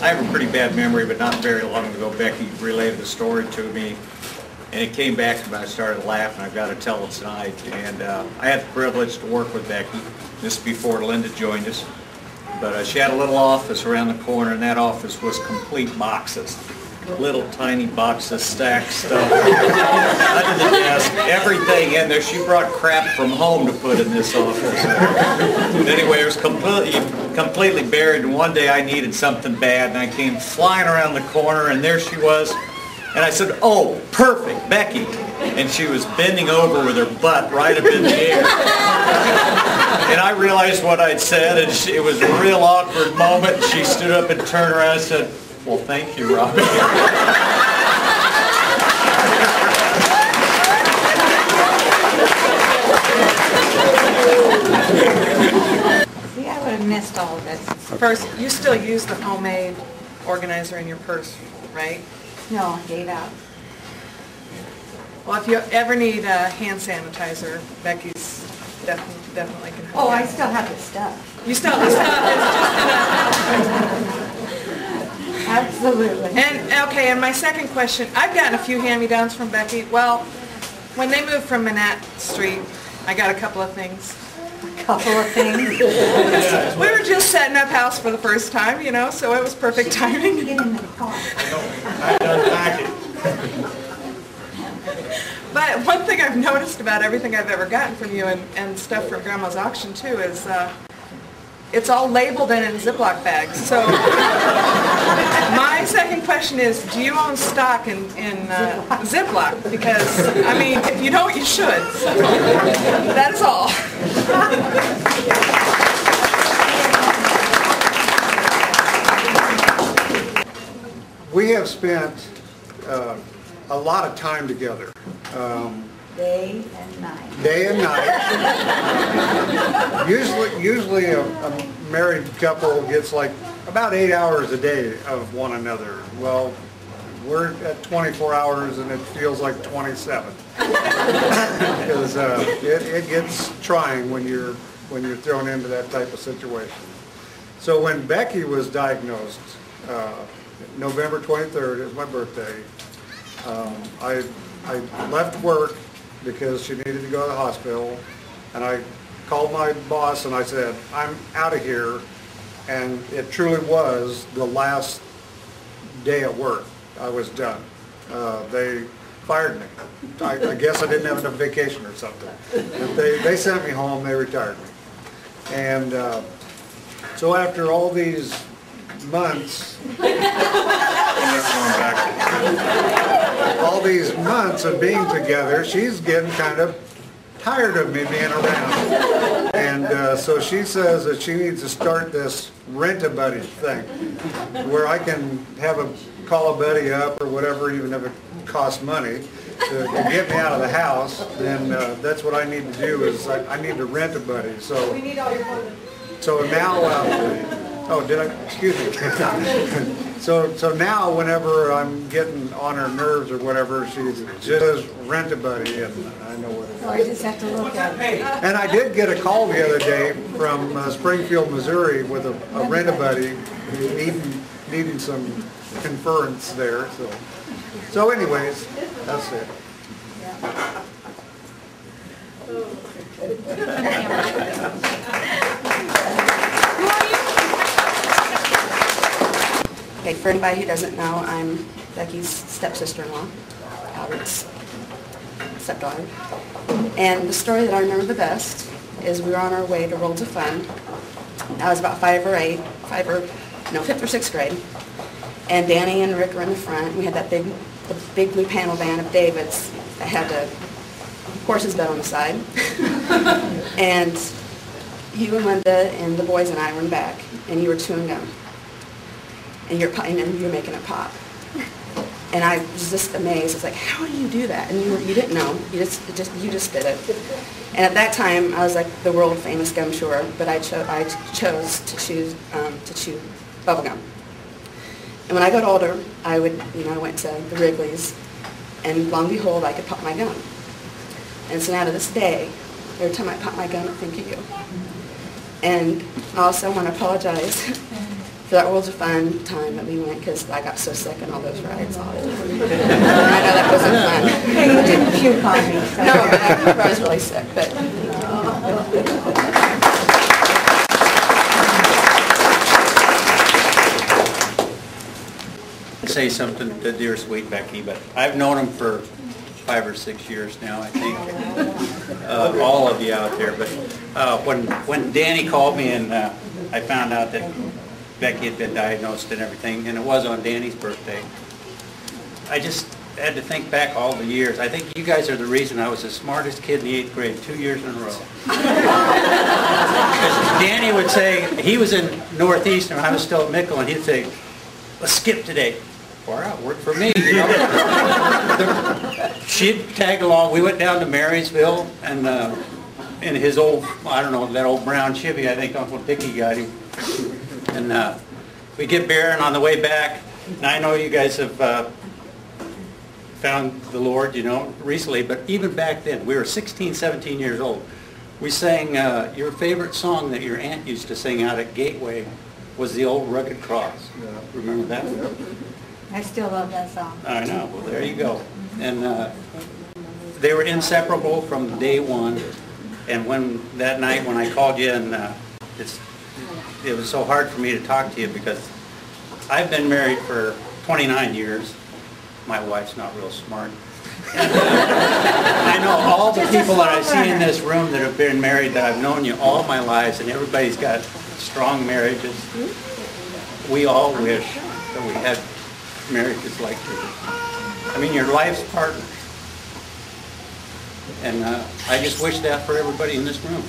I have a pretty bad memory, but not very long ago, Becky related the story to me, and it came back to me. I started laughing. I've got to tell it tonight. And I had the privilege to work with Becky. This is before Linda joined us. But she had a little office around the corner, and that office was complete boxes. Little tiny boxes, stacked stuff under the desk, everything in there. She brought crap from home to put in this office. But anyway, it was completely buried, and one day I needed something bad, and I came flying around the corner, and there she was. And I said, "Oh, perfect, Becky." And she was bending over with her butt right up in the air. And I realized what I'd said, and it was a real awkward moment. She stood up and turned around and said, "Well, thank you, Robbie." See, I would have missed all of this. First, you still use the homemade organizer in your purse, right? No, I gave out. Well, if you ever need a hand sanitizer, Becky's definitely can help. Oh, I still have the stuff. You still have the stuff. It's just Absolutely. And okay, and my second question, I've gotten a few hand-me-downs from Becky. Well, when they moved from Manette Street, I got a couple of things. A couple of things. We were just setting up house for the first time, you know, so it was perfect timing. Get in the car. I done packing. But one thing I've noticed about everything I've ever gotten from you and stuff from Grandma's auction too is it's all labeled and in Ziploc bags. So my second question is, do you own stock in Ziploc? Because, I mean, if you don't, you should. So that is all. We have spent a lot of time together. Day and night. Day and night. Usually a married couple gets like about 8 hours a day of one another. Well, we're at 24 hours and it feels like 27. Because it gets trying when you're thrown into that type of situation. So when Becky was diagnosed, November 23rd is my birthday. I left work because she needed to go to the hospital, and I called my boss and I said, "I'm out of here," and it truly was the last day at work. I was done. They fired me. I guess I didn't have enough vacation or something. But they sent me home, they retired me. And so after all these months, of being together, she's getting kind of tired of me being around. And so she says that she needs to start this rent-a-buddy thing, where I can call a buddy up or whatever, even if it costs money, to get me out of the house. Then that's what I need to do, is I need to rent a buddy. So now, oh, did I? Excuse me. So now, whenever I'm getting on her nerves or whatever, she just rent a buddy, and I know what it is. So I just have to look at it. And I did get a call the other day from Springfield, Missouri, with a rent a buddy needing some conference there. So anyways, that's it. Okay, for anybody who doesn't know, I'm Becky's stepsister-in-law, Albert's stepdaughter. And the story that I remember the best is we were on our way to Worlds of Fun. I was about 5th or 6th grade. And Danny and Rick were in the front. We had that big blue panel van of David's that had a horse's bed on the side. And you and Linda and the boys and I were in the back, and you were chewing gum. And you're making it pop. And I was just amazed. I was like, how do you do that? And you didn't know. You just did it. And at that time, I was like the world famous gum chewer, but I chose to chew bubble gum. And when I got older, I went to the Wrigley's, and lo and behold, I could pop my gum. And so now to this day, every time I pop my gum, I think of you. And I also want to apologize for that Worlds of Fun time that we went, because I got so sick on all those rides all the time. I know that wasn't fun. Hey, you didn't puke on me, so. No, but I was really sick, but. Say something to dear sweet Becky, but I've known him for 5 or 6 years now, I think. All of you out there, but when Danny called me and I found out that Becky had been diagnosed and everything, and it was on Danny's birthday, I just had to think back all the years. I think you guys are the reason I was the smartest kid in the 8th grade 2 years in a row. Danny would say, he was in Northeastern, I was still at Mickle, and he'd say, let's skip today. Far out, worked for me, you know. She'd tag along. We went down to Marysville, and in his old, I don't know, that old brown Chevy, I think Uncle Dickie got him. And we get beer, and on the way back, and I know you guys have found the Lord, you know, recently, but even back then, we were 16, 17 years old. We sang your favorite song that your aunt used to sing out at Gateway was the old Rugged Cross. Remember that? I still love that song. I know. Well, there you go. And they were inseparable from day one. And when that night when I called you, and it was so hard for me to talk to you because I've been married for 29 years. My wife's not real smart. I know all the people that I see in this room that have been married, that I've known you all my lives, and everybody's got strong marriages. We all wish that we had marriages like yours. I mean, your life's partners. And I just wish that for everybody in this room.